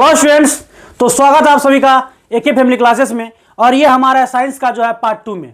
Hello students, तो स्वागत है आप सभी का एके फैमिली क्लासेस में। और ये हमारा साइंस का जो है पार्ट 2 में।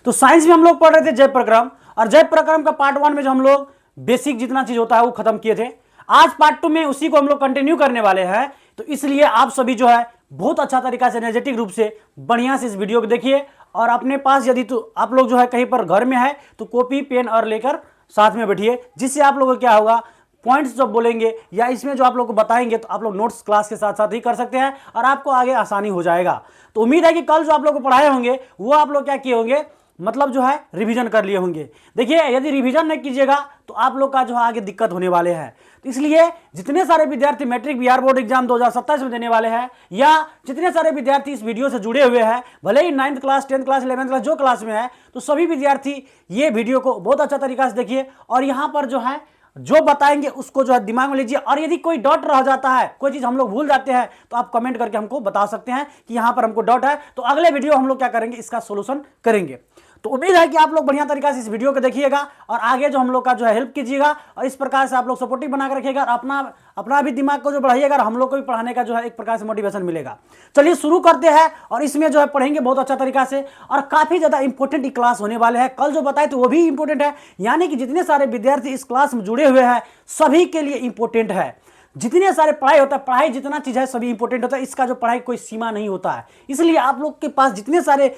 तो साइंस में हम लोग पढ़ रहे थे जैव प्रक्रम, और जैव प्रक्रम का पार्ट 1 में जो हम लोग बेसिक जितना चीज होता है वो खत्म किए थे। आज पार्ट 2 में उसी को हम लोग कंटिन्यू करने वाले हैं। तो इसलिए आप सभी जो है बहुत अच्छा तरीका से एनर्जेटिक रूप से बढ़िया से इस वीडियो को देखिए। और अपने पास यदि तो आप लोग जो है कहीं पर घर में है तो कॉपी पेन और लेकर साथ में बैठिए, जिससे आप लोगों को क्या होगा, पॉइंट्स जब बोलेंगे या इसमें जो आप लोग को बताएंगे तो आप लोग नोट्स क्लास के साथ साथ ही कर सकते हैं और आपको आगे आसानी हो जाएगा। तो उम्मीद है कि कल जो आप लोग को पढ़ाए होंगे वो आप लोग क्या किए होंगे, मतलब जो है रिवीजन कर लिए होंगे। देखिए, यदि रिवीजन नहीं कीजिएगा तो आप लोग का जो है आगे दिक्कत होने वाले हैं। तो इसलिए जितने सारे विद्यार्थी मैट्रिक बिहार बोर्ड एग्जाम 2027 में देने वाले हैं, या जितने सारे विद्यार्थी इस वीडियो से जुड़े हुए हैं, भले ही 9th class 10th class 11th class जो क्लास में है, तो सभी विद्यार्थी ये वीडियो को बहुत अच्छा तरीका से देखिए। और यहाँ पर जो है जो बताएंगे उसको जो है दिमाग में लीजिए। और यदि कोई डाउट रह जाता है, कोई चीज हम लोग भूल जाते हैं, तो आप कमेंट करके हमको बता सकते हैं कि यहां पर हमको डाउट है, तो अगले वीडियो हम लोग क्या करेंगे, इसका सोल्यूशन करेंगे। तो उम्मीद है कि आप लोग बढ़िया तरीका से इस वीडियो को देखिएगा और आगे जो हम लोग का जो है हेल्प कीजिएगा, और इस प्रकार से आप लोग सपोर्टिव बनाकर रखिएगा और अपना भी दिमाग को जो बढ़ाइएगा, और हम लोग को भी पढ़ाने का जो है एक प्रकार से मोटिवेशन मिलेगा। चलिए शुरू करते हैं, और इसमें जो है पढ़ेंगे बहुत अच्छा तरीका से, और काफी ज्यादा इंपॉर्टेंट क्लास होने वाले हैं। कल जो बताए थे वो भी इंपॉर्टेंट है, यानी कि जितने सारे विद्यार्थी इस क्लास में जुड़े हुए हैं सभी के लिए इंपॉर्टेंट है। जितने सारे पढ़ाई होता है, पढ़ाई जितना चीज है सभी इंपॉर्टेंट होता है, इसका जो पढ़ाई कोई सीमा नहीं होता है। इसलिए आप लोग के पास जितने सारे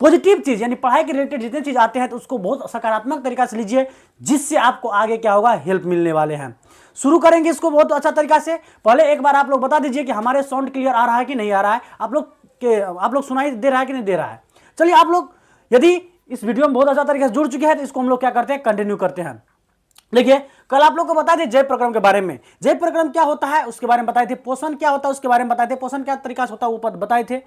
पॉजिटिव चीज यानी पढ़ाई के रिलेटेड जितने चीज आते हैं तो उसको बहुत सकारात्मक तरीका से लीजिए, जिससे आपको आगे क्या होगा, हेल्प मिलने वाले हैं। शुरू करेंगे इसको बहुत अच्छा तरीका से। पहले एक बार आप लोग बता दीजिए कि हमारे साउंड क्लियर आ रहा है कि नहीं आ रहा है, आप लोग सुनाई दे रहा है कि नहीं दे रहा है। चलिए, आप लोग यदि इस वीडियो में बहुत अच्छा तरीके से जुड़ चुके हैं तो इसको हम लोग क्या करते हैं, कंटिन्यू करते हैं। देखिए, कल आप लोग को बता दें जैव प्रक्रम के बारे में, जैव प्रक्रम क्या होता है उसके बारे में बताए थे, पोषण क्या होता है उसके बारे में बताए थे, पोषण क्या तरीका से होता है वो बताए थे।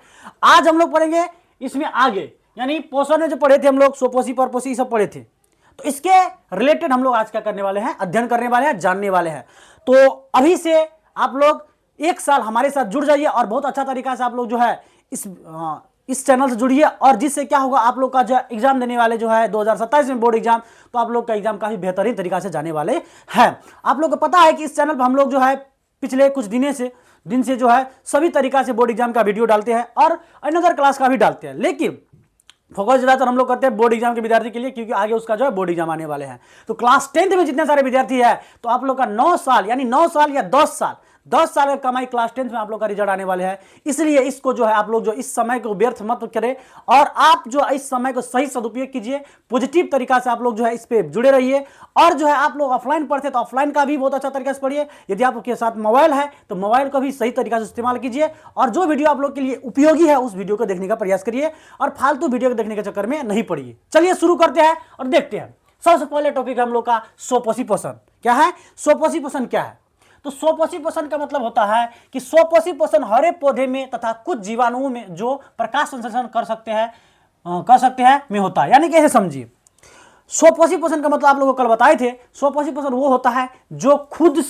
आज हम लोग पढ़ेंगे इसमें आगे, यानी पोषण में जो पढ़े थे हम लोग सोपोसी परपोसी सब पढ़े थे, तो इसके रिलेटेड हम लोग आज क्या करने वाले हैं, अध्ययन करने वाले हैं, जानने वाले हैं। तो अभी से आप लोग एक साल हमारे साथ जुड़ जाइए और बहुत अच्छा तरीका से आप लोग जो है इस चैनल से जुड़िए, और जिससे क्या होगा, आप लोग का जो एग्जाम देने वाले जो है 2027 में बोर्ड एग्जाम, तो आप लोग का एग्जाम काफी बेहतरीन तरीका से जाने वाले हैं। आप लोग को पता है कि इस चैनल पर हम लोग जो है पिछले कुछ दिन से जो है सभी तरीका से बोर्ड एग्जाम का वीडियो डालते हैं और अनदर क्लास का भी डालते हैं, लेकिन फोकस ज्यादातर हम लोग करते हैं बोर्ड एग्जाम के विद्यार्थी के लिए, क्योंकि आगे उसका जो है बोर्ड एग्जाम आने वाले हैं। तो क्लास 10th में जितने सारे विद्यार्थी है, तो आप लोग का 9 साल यानी 9 साल या 10 साल का कमाई क्लास 10th में आप लोग का रिजल्ट आने वाले हैं। इसलिए इसको जो है आप लोग जो इस समय को व्यर्थ मत करें, और आप जो इस समय को सही सदुपयोग कीजिए, पॉजिटिव तरीका से आप लोग जो है इस पे जुड़े रहिए। और जो है आप लोग ऑफलाइन पढ़ते तो ऑफलाइन का भी बहुत अच्छा तरीका से पढ़िए। यदि आपके साथ मोबाइल है तो मोबाइल का भी सही तरीका से इस्तेमाल कीजिए, और जो वीडियो आप लोग के लिए उपयोगी है उस वीडियो को देखने का प्रयास करिए, और फालतू वीडियो को देखने के चक्कर में नहीं पड़िए। चलिए शुरू करते हैं और देखते हैं। सबसे पहले टॉपिक हम लोग का सोपोसी पोषण क्या है। सोपोसी पोषण क्या है? तो सोपोसी पोषण का मतलब होता है कि सोपोसी पोषण हर एक पौधे में तथा कुछ जीवाणुओं में जो प्रकाश संश्लेषण कर सकते हैं में होता है। यानी कैसे समझिए, सोपोसी पोषण का मतलब आप लोगों को कल बताए थे, सोपोसी पोषण वो होता है जो खुद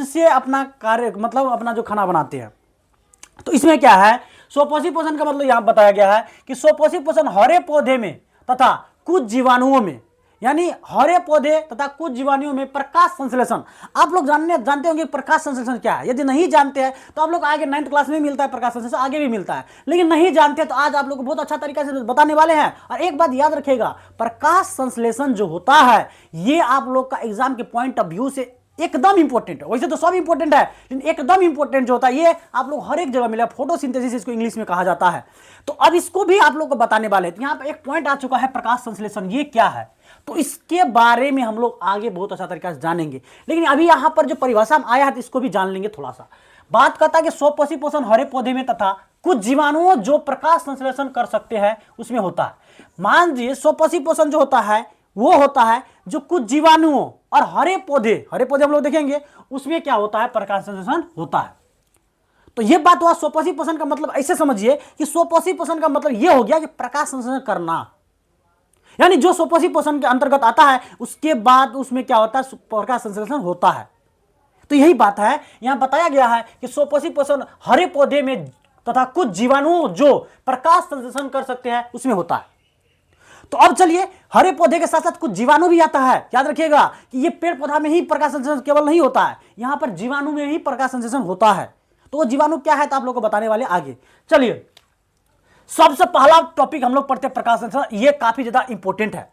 से अपना कार्य, मतलब अपना जो खाना बनाते हैं। तो इसमें क्या है, सोपोसी पोषण का मतलब यहां बताया गया है कि सोपोसी पोषण हरे पौधे में तथा कुछ जीवाणुओं में, यानी हरे पौधे तथा कुछ जीवाणुओं में प्रकाश संश्लेषण। आप लोग जानते होंगे प्रकाश संश्लेषण क्या है। यदि नहीं जानते हैं तो आप लोग आगे 9th क्लास में मिलता है, प्रकाश संश्लेषण आगे भी मिलता है, लेकिन नहीं जानते तो आज आप लोग को बहुत अच्छा तरीका से बताने वाले हैं। और एक बात याद रखिएगा, प्रकाश संश्लेषण जो होता है ये आप लोग का एग्जाम के पॉइंट ऑफ व्यू से एकदम इंपॉर्टेंट है। वैसे तो सब इंपॉर्टेंट है, लेकिन एकदम इंपॉर्टेंट जो होता है ये आप लोग हर एक जगह मिला, फोटोसिंथेसिस इसको इंग्लिश में कहा जाता है। तो अब इसको भी आप लोग को बताने वाले हैं। यहाँ पे एक पॉइंट आ चुका है, प्रकाश संश्लेषण ये क्या है, तो इसके बारे में हम लोग आगे बहुत अच्छा तरीका से जानेंगे। लेकिन अभी यहां पर जो परिभाषा आया है तो इसको भी जान लेंगे थोड़ा सा। बात करता है कि सोपोसी पोषण हरे पौधे में तथा कुछ जीवाणुओं जो प्रकाश संश्लेषण कर सकते हैं उसमें होता है। मान लीजिए सोपोसी पोषण जो होता है वो होता है जो कुछ जीवाणुओं और हरे पौधे हम लोग देखेंगे उसमें क्या होता है, प्रकाश संश्लेषण होता है। तो ये बात हुआ सोपोसी पोषण का मतलब। ऐसे समझिए कि सोपोसी पोषण का मतलब ये हो गया कि प्रकाश संश्लेषण करना, यानी जो सोपोसी पोषण के अंतर्गत आता है उसके बाद उसमें क्या होता है, प्रकाश संश्लेषण होता है। तो यही बात है, यहां बताया गया है कि सोपोसी पोषण हरे पौधे में तथा कुछ जीवाणुओं जो प्रकाश संश्लेषण कर सकते हैं उसमें होता है। तो अब चलिए, हरे पौधे के साथ साथ कुछ जीवाणु भी आता है। याद रखिएगा कि ये पेड़ पौधा में ही प्रकाश संश्लेषण केवल नहीं होता है, यहां पर जीवाणु में ही प्रकाश संश्लेषण होता है। तो वो जीवाणु क्या है तो आप लोग को बताने वाले आगे। चलिए, सबसे पहला टॉपिक हम लोग पढ़ते हैं प्रकाश संश्लेषण। ये काफी ज्यादा इंपॉर्टेंट है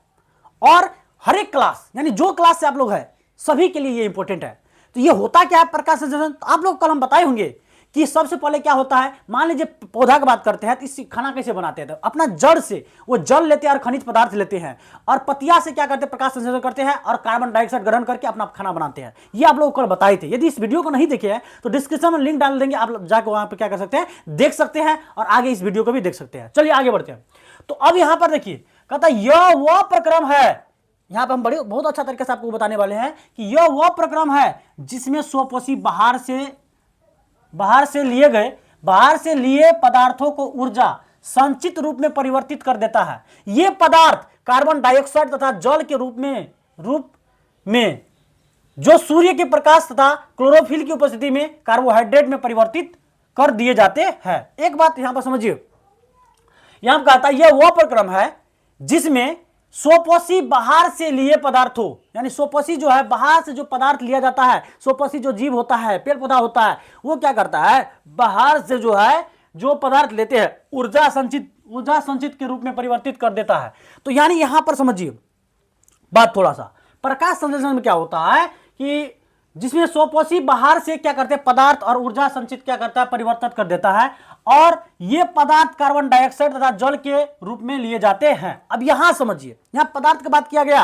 और हर एक क्लास, यानी जो क्लास से आप लोग है सभी के लिए ये इंपॉर्टेंट है। तो ये होता क्या है प्रकाश संश्लेषण, तो आप लोग कल हम बताए होंगे कि सबसे पहले क्या होता है। मान लीजिए पौधा की बात करते हैं तो इससे खाना कैसे बनाते हैं, तो अपना जड़ से वो जल लेते हैं और खनिज पदार्थ लेते हैं और पत्तियां से क्या करते हैं, प्रकाश संश्लेषण करते हैं और कार्बन डाइऑक्साइड ग्रहण करके अपना खाना बनाते हैं। ये आप लोगों को कल बताए थे। यदि इस वीडियो को नहीं देखे हैं तो डिस्क्रिप्शन में लिंक डाल देंगे, आप जाकर वहां पर क्या कर सकते हैं, देख सकते हैं और आगे इस वीडियो को भी देख सकते हैं। चलिए आगे बढ़ते हैं। तो अब यहां पर देखिए, कहता यह वह प्रक्रम है, यहां पर हम बड़े बहुत अच्छा तरीके से आपको बताने वाले हैं कि यह वह प्रक्रम है जिसमें स्वपोषी बाहर से लिए पदार्थों को ऊर्जा संचित रूप में परिवर्तित कर देता है। ये पदार्थ कार्बन डाइऑक्साइड तथा जल के रूप में जो सूर्य के प्रकाश तथा क्लोरोफिल की उपस्थिति में कार्बोहाइड्रेट में परिवर्तित कर दिए जाते हैं। एक बात यहां पर समझिए, यहां पर कहता है यह वह प्रक्रम है जिसमें स्वपोषी बाहर से लिए पदार्थों, यानी स्वपोषी जो है बाहर से जो पदार्थ लिया जाता है, स्वपोषी जो जीव होता है, पेड़ पौधा होता है, वो क्या करता है, बाहर से जो है जो पदार्थ लेते हैं ऊर्जा संचित के रूप में परिवर्तित कर देता है। तो यानी यहां पर समझिए बात थोड़ा सा, प्रकाश संश्लेषण में क्या होता है कि जिसमें स्वपोषी बाहर से क्या करते हैं पदार्थ और ऊर्जा संचित क्या करता है, परिवर्तित कर देता है और ये पदार्थ कार्बन डाइऑक्साइड तथा जल के रूप में लिए जाते हैं। अब यहां समझिए, यहां पदार्थ की बात किया गया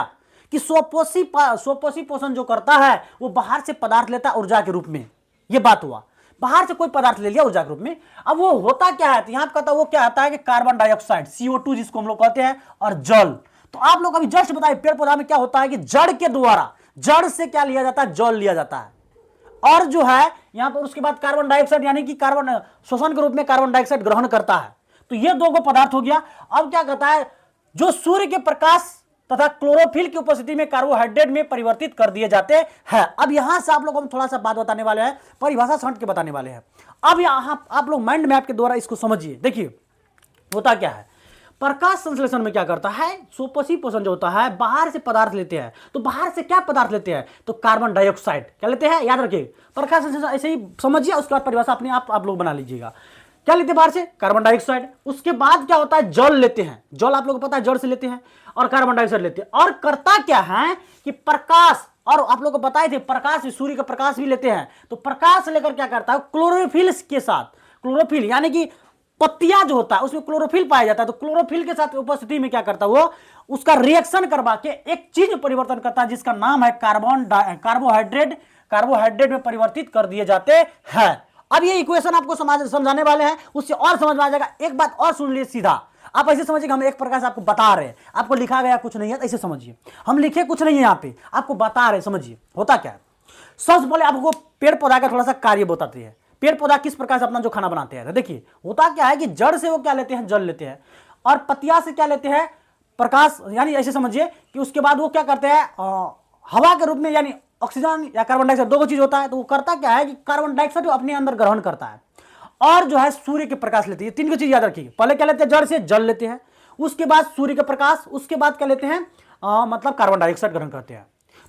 कि स्वपोषी पोषण जो करता है वो बाहर से पदार्थ लेता है ऊर्जा के रूप में। ये बात हुआ, बाहर से कोई पदार्थ ले लिया ऊर्जा के रूप में। अब वो होता क्या है, तो यहां कहता है वो क्या आता है कि कार्बन डाइऑक्साइड CO2 जिसको हम लोग कहते हैं और जल। तो आप लोग अभी जस्ट बताए पेड़ पौधा में क्या होता है कि जड़ के द्वारा, जड़ से क्या लिया जाता है, जल लिया जाता है और जो है यहां पर उसके बाद कार्बन डाइऑक्साइड यानी कि कार्बन श्वसन के रूप में कार्बन डाइऑक्साइड ग्रहण करता है। तो ये दो को पदार्थ हो गया। अब क्या कहता है, जो सूर्य के प्रकाश तथा क्लोरोफिल की उपस्थिति में कार्बोहाइड्रेट में परिवर्तित कर दिए जाते हैं। अब यहां से आप लोग हम थोड़ा सा बात बताने वाले हैं, परिभाषा समझ के बताने वाले हैं। अब यहां आप लोग माइंड मैप के द्वारा इसको समझिए। देखिए होता क्या है, प्रकाश संश्लेषण में क्या करता है, स्वपोषी पोषण जो होता है बाहर से पदार्थ लेते हैं। तो बाहर से क्या पदार्थ लेते हैं, तो कार्बन डाइऑक्साइड क्या लेते हैं, याद रखिए प्रकाश संश्लेषण ऐसे ही समझिए, उसके बाद परिभाषा अपने आप लोग बना लीजिएगा। क्या लेते हैं बाहर से, कार्बन डाइऑक्साइड। उसके बाद क्या होता है, जल लेते हैं, जल आप लोगों को पता है जड़ से लेते हैं और कार्बन डाइऑक्साइड लेते हैं। और करता क्या है कि प्रकाश, और आप लोगों को बताए थे प्रकाश भी, सूर्य का प्रकाश भी लेते हैं। तो प्रकाश लेकर क्या करता है, क्लोरोफिल के साथ, क्लोरोफिल यानी कि पत्तियां जो होता है उसमें क्लोरोफिल पाया जाता है। तो क्लोरोफिल के साथ उपस्थिति में क्या करता है, वो उसका रिएक्शन करवा के एक चीज में परिवर्तन करता है जिसका नाम है कार्बोहाइड्रेट में परिवर्तित कर दिए जाते हैं। अब ये इक्वेशन आपको समझाने वाले हैं, उससे और समझ में आ जाएगा। एक बात और सुन लीजिए सीधा, आप ऐसे समझिए हम एक प्रकार से आपको बता रहे हैं, आपको लिखा गया कुछ नहीं है, ऐसे समझिए हम लिखे कुछ नहीं है यहाँ पे, आपको बता रहे। समझिए होता क्या है, सबसे पहले आपको पेड़ पौधा का थोड़ा सा कार्य बताते हैं। पेड़ पौधा किस प्रकार से अपना जो खाना बनाते हैं, देखिए होता क्या है कि जड़ से वो क्या लेते हैं, जल लेते हैं और पत्तियां से क्या लेते हैं, प्रकाश। यानी ऐसे समझिए कि उसके बाद वो क्या करते हैं, हवा के रूप में यानी ऑक्सीजन या कार्बन डाइऑक्साइड, दो चीज होता है। तो वो करता क्या है कि कार्बन डाइऑक्साइड अपने अंदर ग्रहण करता है और जो है सूर्य के प्रकाश लेते हैं। तीन की चीज याद रखिए, पहले क्या लेते हैं, जड़ से जल लेते हैं, उसके बाद सूर्य का प्रकाश, उसके बाद क्या लेते हैं, मतलब कार्बन डाइऑक्साइड ग्रहण करते हैं।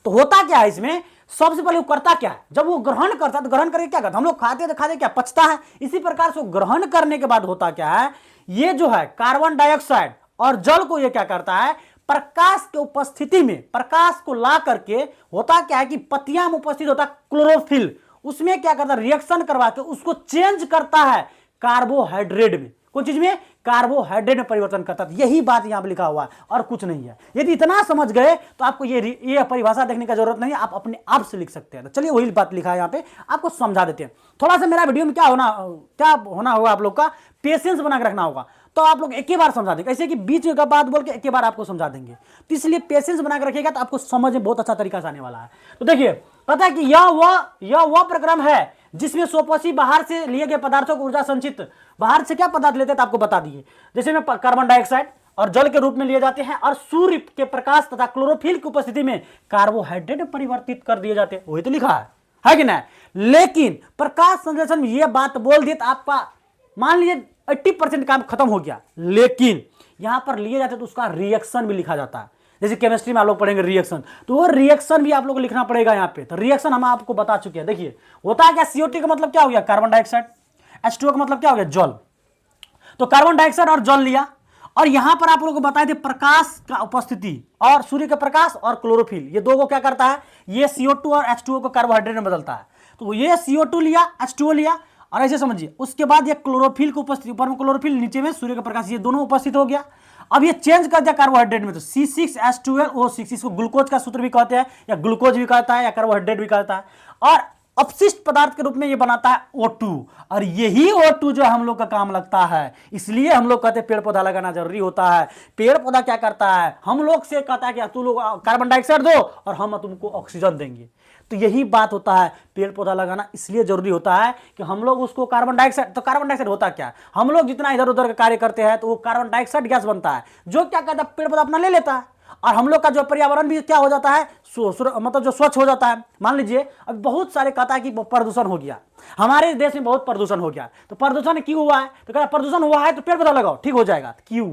तो होता क्या है इसमें, सबसे पहले वो करता क्या है, जब वो ग्रहण करता है तो ग्रहण करके क्या करता है, हम लोग खाते तो खाते क्या पचता है। इसी प्रकार से ग्रहण करने के बाद होता क्या है, ये जो है कार्बन डाइऑक्साइड और जल को ये क्या करता है, प्रकाश के उपस्थिति में, प्रकाश को ला करके होता क्या है कि पत्तियां में उपस्थित होता है क्लोरोफिल, उसमें क्या करता है, रिएक्शन करवा के उसको चेंज करता है कार्बोहाइड्रेट में। कोई चीज में, कार्बोहाइड्रेट में परिवर्तन करता है। यही बात यहां पर लिखा हुआ है और कुछ नहीं है। यदि इतना समझ गए तो आपको ये परिभाषा देखने का जरूरत नहीं है, आप अपने आप से लिख सकते हैं। तो चलिए वही बात लिखा है यहां पे, आपको समझा देते हैं। थोड़ा सा मेरा वीडियो में क्या होना होगा, आप लोग का पेशेंस बना के रखना होगा। तो आप लोग एक ही बार समझा देंगे, ऐसे कि बीच का बात बोल के एक ही बार आपको समझा देंगे। तो इसलिए पेशेंस बना के रखिएगा तो आपको समझ में बहुत अच्छा तरीका से आने वाला है। तो देखिए पता है कि यह वह प्रक्रम है जिसमें स्वपोषी बाहर से लिए गए पदार्थों को ऊर्जा संचित, बाहर से क्या पदार्थ लेते हैं तो आपको बता दिए, जैसे में कार्बन डाइऑक्साइड और जल के रूप में लिए जाते हैं और सूर्य के प्रकाश तथा क्लोरोफिल की उपस्थिति में कार्बोहाइड्रेट में परिवर्तित कर दिए जाते हैं। वही तो लिखा है कि नहीं। लेकिन प्रकाश संश्लेषण में यह बात बोल दी तो आपका मान लीजिए 80% काम खत्म हो गया। लेकिन यहां पर लिए जाते तो उसका रिएक्शन भी लिखा जाता है। जैसे केमिस्ट्री में आप लोग पढ़ेंगे रिएक्शन, तो वो रिएक्शन भी आप लोग को लिखना पड़ेगा यहाँ पे। तो रिएक्शन हम आपको बता चुके हैं। देखिए होता है क्या, CO2 का मतलब क्या हो गया, कार्बन डाइऑक्साइड, H2O का मतलब क्या हो गया, जल। तो कार्बन डाइऑक्साइड और जल लिया, और यहां पर आप लोगों को बताए थे प्रकाश का उपस्थिति और सूर्य का प्रकाश और क्लोरोफिल, ये दो को क्या करता है, ये CO2 और H2O को कार्बोहाइड्रेट में बदलता है। तो ये CO2 लिया, H2O लिया, और ऐसे समझिए उसके बाद ये क्लोरोफिल को उपस्थित, ऊपर में क्लोरोफिल, नीचे में सूर्य का प्रकाश, ये दोनों उपस्थित हो गया। अब ये चेंज कर दिया कार्बोहाइड्रेट में, तो C6H12O6, इसको ग्लूकोज का सूत्र भी कहते हैं, या ग्लूकोज भी कहता है, या कार्बोहाइड्रेट भी कहता है, और अपशिष्ट पदार्थ के रूप में ये बनाता है O2, और यही O2 जो हम लोग का काम लगता है। इसलिए हम लोग कहते हैं पेड़ पौधा लगाना जरूरी होता है। पेड़ पौधा क्या करता है, हम लोग से कहता है कि तू लोग कार्बन डाइऑक्साइड दो और हम तुमको ऑक्सीजन देंगे। तो यही बात होता है, पेड़ पौधा लगाना इसलिए जरूरी होता है कि हम लोग उसको कार्बन डाइऑक्साइड, तो कार्बन डाइऑक्साइड होता क्या है, हम लोग जितना इधर उधर का कार्य करते हैं तो वो कार्बन डाइऑक्साइड गैस बनता है, जो क्या कहता है पेड़ पौधा अपना ले लेता है, और हम लोग का जो पर्यावरण भी क्या हो जाता है, मतलब जो स्वच्छ हो जाता है। मान लीजिए अब बहुत सारे कहता है कि प्रदूषण हो गया, हमारे देश में बहुत प्रदूषण हो गया, तो प्रदूषण क्यों हुआ है, तो कहता प्रदूषण हुआ है तो पेड़ पौधा लगाओ ठीक हो जाएगा। क्यों,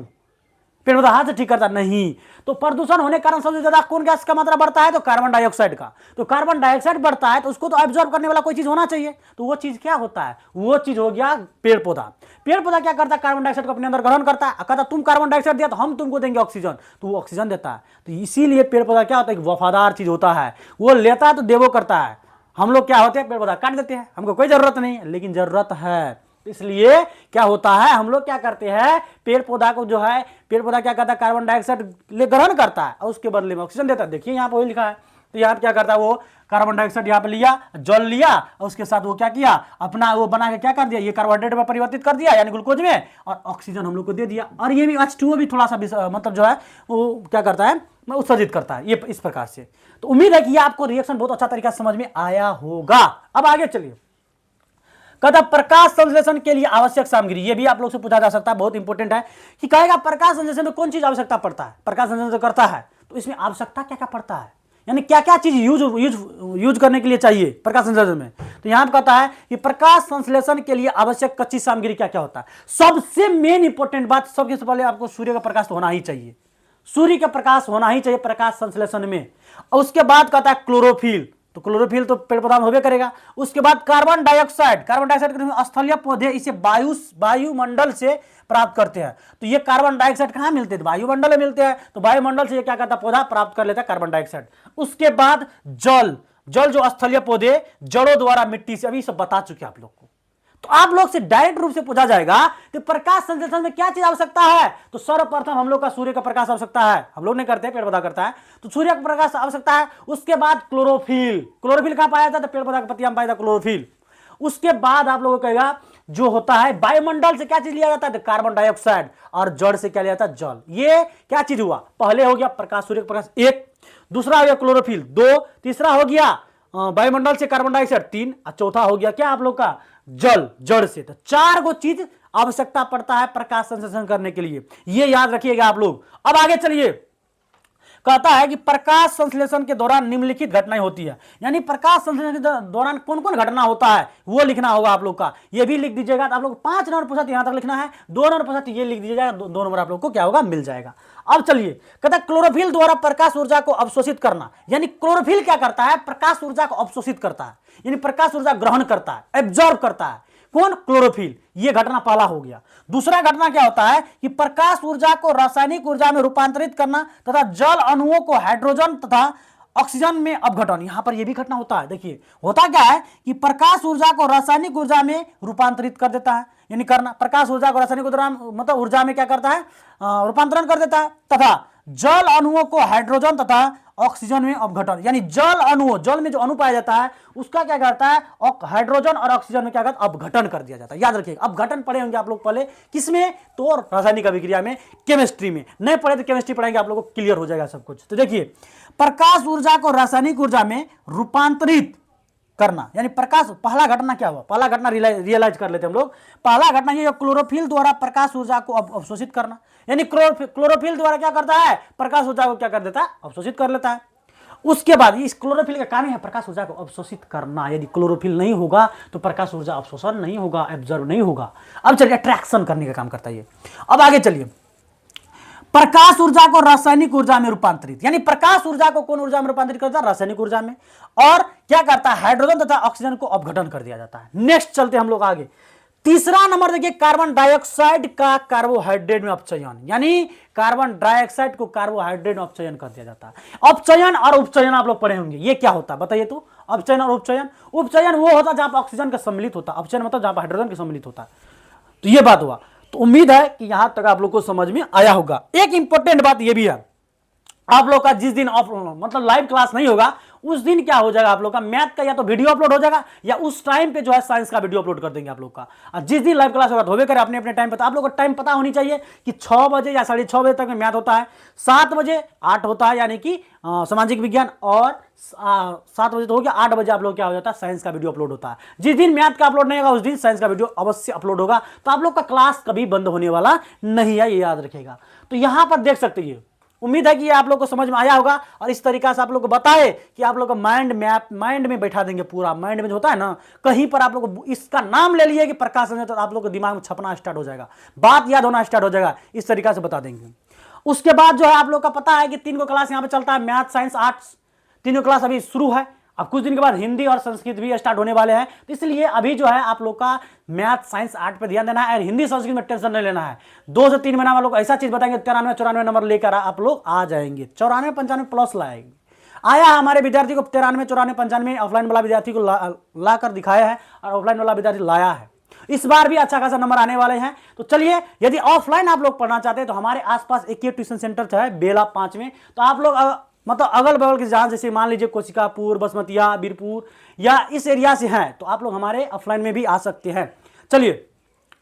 पेड़ पौधा हाथ से ठीक करता नहीं। तो प्रदूषण होने के कारण सबसे ज्यादा कौन गैस का मात्रा बढ़ता है, तो कार्बन डाइऑक्साइड का। तो कार्बन डाइऑक्साइड बढ़ता है तो उसको तो एब्जॉर्ब करने वाला कोई चीज होना चाहिए, तो वो चीज क्या होता है, वो चीज हो गया पेड़ पौधा। पेड़ पौधा क्या करता है, कार्बन डाइऑक्साइड को अपने अंदर ग्रहण करता है, कहता तुम कार्बन डाइऑक्साइड दिया तो हम तुमको देंगे ऑक्सीजन, तो वो ऑक्सीजन देता है। तो इसीलिए पेड़ पौधा क्या होता है, एक वफादार चीज होता है, वो लेता है तो देवो करता है। हम लोग क्या होते हैं, पेड़ पौधा काट देते हैं, हमको कोई जरूरत नहीं, लेकिन जरूरत है, इसलिए क्या होता है, हम लोग क्या करते हैं, पेड़ पौधा को जो है, पेड़ पौधा क्या करता है, कार्बन डाइऑक्साइड ले ग्रहण करता है और उसके बदले में ऑक्सीजन देता है। देखिए यहाँ पे वही लिखा है। तो यहाँ पे क्या करता है, वो कार्बन डाइऑक्साइड यहाँ पे लिया, जल लिया, और उसके साथ वो क्या किया, अपना वो बना के क्या कर दिया, ये कार्बोहाइड्रेट में परिवर्तित कर दिया यानी ग्लूकोज में, और ऑक्सीजन हम लोग को दे दिया। और ये भी H2O भी थोड़ा सा मतलब जो है वो क्या करता है, उत्सर्जित करता है, ये इस प्रकार से। तो उम्मीद है कि ये आपको रिएक्शन बहुत अच्छा तरीका से समझ में आया होगा। अब आगे चलिए, कहता प्रकाश संश्लेषण के लिए आवश्यक सामग्री, ये भी आप लोग से पूछा जा सकता है, बहुत इंपॉर्टेंट है कि कहेगा प्रकाश संश्लेषण में कौन चीज आवश्यकता पड़ता है, प्रकाश संश्लेषण करता है तो इसमें आवश्यकता क्या क्या पड़ता है, यानी क्या क्या चीज यूज करने के लिए चाहिए प्रकाश संश्लेषण में। तो यहां पर कहता है कि प्रकाश संश्लेषण के लिए आवश्यक कच्ची सामग्री क्या क्या होता है। सबसे मेन इंपॉर्टेंट बात, सबसे पहले आपको सूर्य का प्रकाश तो होना ही चाहिए, सूर्य का प्रकाश होना ही चाहिए प्रकाश संश्लेषण में। और उसके बाद कहता है क्लोरोफिल, तो क्लोरोफिल तो पेड़ पौधा में होबे करेगा। उसके बाद कार्बन डाइऑक्साइड, कार्बन डाइऑक्साइड स्थलीय पौधे इसे वायुमंडल से प्राप्त करते हैं। तो ये कार्बन डाइऑक्साइड कहां मिलते हैं, वायुमंडल में मिलते हैं, तो वायुमंडल से ये क्या करता है, पौधा प्राप्त कर लेता है कार्बन डाइऑक्साइड। उसके बाद जल, जल जो स्थलीय पौधे जड़ों द्वारा मिट्टी से, अभी सब बता चुके आप लोग को। तो आप लोग से डायरेक्ट रूप से पूछा जाएगा कि प्रकाश संश्लेषण में क्या चीज आवश्यकता है, तो सर्वप्रथम हम लोग का सूर्य का प्रकाश आवश्यकता है, हम लोग नहीं करते, पेड़ पौधा करता है, तो सूर्य का प्रकाश आवश्यकता है। उसके बाद क्लोरोफिल, क्लोरोफिल कहां पाया जाता है, पेड़ पौधा के पत्तियां में पाया जाता है क्लोरोफिल। उसके बाद आप लोगों को कहेगा जो होता है वायुमंडल से क्या चीज लिया जाता है, तो कार्बन डाइऑक्साइड, और जड़ से क्या लिया जाता है, जल। ये क्या चीज हुआ, पहले हो गया प्रकाश, सूर्य का प्रकाश एक, दूसरा हो गया क्लोरोफिल दो, तीसरा हो गया वायुमंडल से कार्बन डाइऑक्साइड तीन, और चौथा हो गया क्या आप लोग का, जल, जड़ से। तो चार गो चीज आवश्यकता पड़ता है प्रकाश संश्लेषण करने के लिए, ये याद रखिएगा आप लोग। अब आगे चलिए, कहता है कि प्रकाश संश्लेषण के दौरान निम्नलिखित घटनाएं होती है, यानी प्रकाश संश्लेषण के दौरान कौन कौन घटना होता है वो लिखना होगा आप लोग का। ये भी लिख दीजिएगा, तो आप लोग 5 नंबर पूछा यहां तक लिखना है, 2 नंबर पूछा ये लिख दीजिएगा, 2 नंबर आप लोग को क्या होगा, मिल जाएगा। अब चलिए, कहता है क्लोरोफिल द्वारा प्रकाश ऊर्जा को अवशोषित करना, यानी क्लोरोफिल क्या करता है, प्रकाश ऊर्जा को अवशोषित करता है, यानी प्रकाश ऊर्जा ग्रहण करता है, एब्जॉर्ब करता है। कौन, क्लोरोफिल। ये घटना पहला हो गया। दूसरा घटना क्या होता है कि प्रकाश ऊर्जा को रासायनिक ऊर्जा में रूपांतरित करना तथा जल अणुओं को हाइड्रोजन तथा ऑक्सीजन में अपघटन, यहां पर यह भी घटना होता है। देखिए होता क्या है कि प्रकाश ऊर्जा को रासायनिक ऊर्जा में रूपांतरित कर देता है, यानी करना, प्रकाश ऊर्जा को रासायनिक ऊर्जा मतलब ऊर्जा में क्या करता है, रूपांतरण कर देता है, तथा जल अणुओं को हाइड्रोजन तथा ऑक्सीजन में अपघटन, यानी जल अणुओं, जल में जो अणु पाया जाता है उसका क्या करता है, हाइड्रोजन और ऑक्सीजन में क्या करता है, अपघटन कर दिया जाता है। याद रखिएगा, अपघटन पढ़े होंगे आप लोग पहले, किसमें, तो रासायनिक अभिक्रिया में, केमिस्ट्री में। नहीं पढ़े तो केमिस्ट्री पढ़ेंगे, आप लोगों को क्लियर हो जाएगा सब कुछ। तो देखिए, प्रकाश ऊर्जा को रासायनिक ऊर्जा में रूपांतरित करना, यानी प्रकाश, पहला घटना क्या हुआ, पहला घटना रियलाइज कर लेते हैं हम लोग। पहला घटना ये क्लोरोफिल द्वारा प्रकाश ऊर्जा को अवशोषित करना, यानी क्लोरोफिल द्वारा क्या करता है, प्रकाश ऊर्जा को क्या कर देता है, अवशोषित कर लेता है। उसके बाद इस क्लोरोफिल का काम है प्रकाश ऊर्जा को अवशोषित करना, यदि क्लोरोफिल नहीं होगा तो प्रकाश ऊर्जा अवशोषण नहीं होगा, एब्जॉर्ब नहीं होगा। अब चलिए, अट्रैक्शन करने का काम करता है ये। अब आगे चलिए, प्रकाश ऊर्जा को रासायनिक ऊर्जा में रूपांतरित, यानी प्रकाश ऊर्जा को कौन ऊर्जा में रूपांतरित करता है? रासायनिक ऊर्जा में। और क्या करता है? हाइड्रोजन तथा ऑक्सीजन को अपघटन कर दिया जाता है। नेक्स्ट चलते हम लोग आगे। तीसरा नंबर देखिए, कार्बन डाइऑक्साइड का कार्बोहाइड्रेट में अपचयन, यानी कार्बन डाइऑक्साइड को कार्बोहाइड्रेट में अपचयन कर दिया जाता है। अपचयन और उपचयन आप लोग पढ़े होंगे, ये क्या होता है बताइए तो? अपचयन और उपचयन, उपचयन वो होता है जहां पर ऑक्सीजन का सम्मिलित होता है, अपचयन मतलब जहां पर हाइड्रोजन का सम्मिलित होता है। तो ये बात हुआ। तो उम्मीद है कि यहां तक आप लोग को समझ में आया होगा। एक इंपॉर्टेंट बात ये भी है, आप लोग का जिस दिन मतलब लाइव क्लास नहीं होगा उस दिन क्या हो जाएगा, आप लोग का मैथ का या तो वीडियो अपलोड हो जाएगा या उस टाइम पे जो है साइंस का वीडियो अपलोड कर देंगे आप लोग का। और जिस दिन लाइव क्लास होगा तो होवे करे अपने अपने टाइम पर। आप लोग को टाइम पता होनी चाहिए कि 6 बजे या 6:30 बजे तक में मैथ होता है, 7 बजे 8 होता है यानी कि सामाजिक विज्ञान, और 7 बजे तो हो गया, 8 बजे आप लोग क्या हो जाता है? साइंस का वीडियो अपलोड होता है। जिस दिन मैथ का अपलोड नहीं होगा उस दिन साइंस का वीडियो अवश्य अपलोड होगा। तो आप लोग का क्लास कभी बंद होने वाला नहीं है, ये याद रखेगा। तो यहां पर देख सकते हैं, उम्मीद है कि आप लोग को समझ में आया होगा और इस तरीका से आप लोग को बताए कि आप लोग को माइंड मैप माइंड में बैठा देंगे। पूरा माइंड में जो होता है ना, कहीं पर आप लोग को इसका नाम ले लिए कि प्रकाश संजय, तो आप लोग के दिमाग में छपना स्टार्ट हो जाएगा, बात याद होना स्टार्ट हो जाएगा। इस तरीका से बता देंगे। उसके बाद जो है आप लोग का पता है कि 3 क्लास यहाँ पे चलता है, मैथ साइंस आर्ट्स, 3 क्लास अभी शुरू है। अब कुछ दिन के बाद हिंदी और संस्कृत भी स्टार्ट होने वाले हैं। तो इसलिए अभी जो है आप लोग का मैथ साइंस आर्ट पे ध्यान देना है और हिंदी संस्कृत में टेंशन नहीं लेना है। 2 से 3 महीना में लोग ऐसा चीज बताएंगे 93-94 नंबर लेकर आप लोग आ जाएंगे, 94-95 प्लस लाएंगे। आया हमारे विद्यार्थी को 93-94-95 ऑफलाइन वाला विद्यार्थी को ला कर दिखाया है और ऑफलाइन वाला विद्यार्थी लाया है। इस बार भी अच्छा खासा नंबर आने वाले हैं। तो चलिए, यदि ऑफलाइन आप लोग पढ़ना चाहते हैं तो हमारे आसपास एक ट्यूशन सेंटर है बेला 5 में। तो आप लोग मतलब अगल बगल के जहां, जैसे मान लीजिए कोशिकापुर, बसमतिया, बीरपुर या इस एरिया से हैं, तो आप लोग हमारे ऑफलाइन में भी आ सकते हैं। चलिए,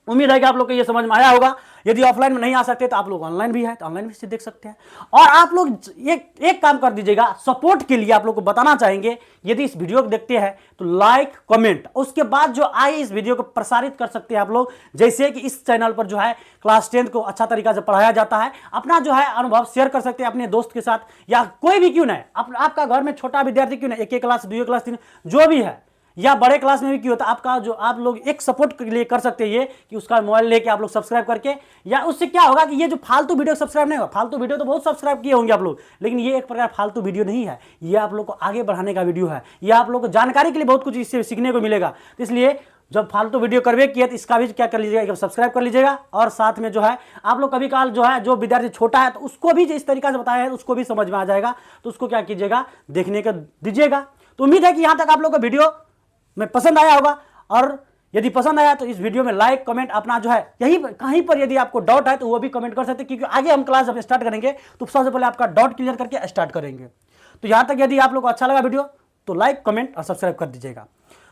उम्मीद है कि आप लोग को ये समझ में आया होगा। यदि ऑफलाइन में नहीं आ सकते तो आप लोग ऑनलाइन भी है, तो ऑनलाइन भी से देख सकते हैं। और आप लोग एक काम कर दीजिएगा, सपोर्ट के लिए आप लोग को बताना चाहेंगे, यदि इस वीडियो को देखते हैं तो लाइक कमेंट, उसके बाद जो आए इस वीडियो को प्रसारित कर सकते हैं आप लोग। जैसे कि इस चैनल पर जो है क्लास 10 को अच्छा तरीका से पढ़ाया जाता है, अपना जो है अनुभव शेयर कर सकते हैं अपने दोस्त के साथ, या कोई भी क्यों नहीं, आपका घर में छोटा विद्यार्थी क्यों नहीं, 1 क्लास 2 क्लास 3 जो भी है, या बड़े क्लास में भी क्यों होता है, आपका जो आप लोग एक सपोर्ट के लिए कर सकते हैं ये कि उसका मोबाइल लेके आप लोग सब्सक्राइब करके, या उससे क्या होगा कि ये जो फालतू वीडियो सब्सक्राइब नहीं होगा, फालतू वीडियो तो बहुत सब्सक्राइब किए होंगे आप लोग, लेकिन ये एक प्रकार फालतू वीडियो नहीं है, ये आप लोग को आगे बढ़ाने का वीडियो है, ये आप लोग को जानकारी के लिए बहुत कुछ इससे सीखने को मिलेगा। तो इसलिए जब फालतू वीडियो करवे किया तो इसका भी क्या कर लीजिएगा, सब्सक्राइब कर लीजिएगा। और साथ में जो है आप लोग कभी काल जो है जो विद्यार्थी छोटा है तो उसको भी इस तरीका से बताया है उसको भी समझ में आ जाएगा, तो उसको क्या कीजिएगा, देखने का दीजिएगा। तो उम्मीद है कि यहाँ तक आप लोग का वीडियो में पसंद आया होगा, और यदि पसंद आया तो इस वीडियो में लाइक कमेंट अपना जो है, यही कहीं पर यदि आपको डाउट है तो वो भी कमेंट कर सकते हैं, क्योंकि आगे हम क्लास जब स्टार्ट करेंगे तो सबसे पहले आपका डाउट क्लियर करके स्टार्ट करेंगे। तो यहाँ तक यदि आप लोग को अच्छा लगा वीडियो तो लाइक कमेंट और सब्सक्राइब कर दीजिएगा।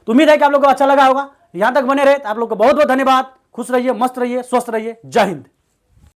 तो उम्मीद है कि आप लोग को अच्छा लगा होगा। यहाँ तक बने रहे तो आप लोग को बहुत बहुत धन्यवाद। खुश रहिए, मस्त रहिए, स्वस्थ रहिए। जय हिंद।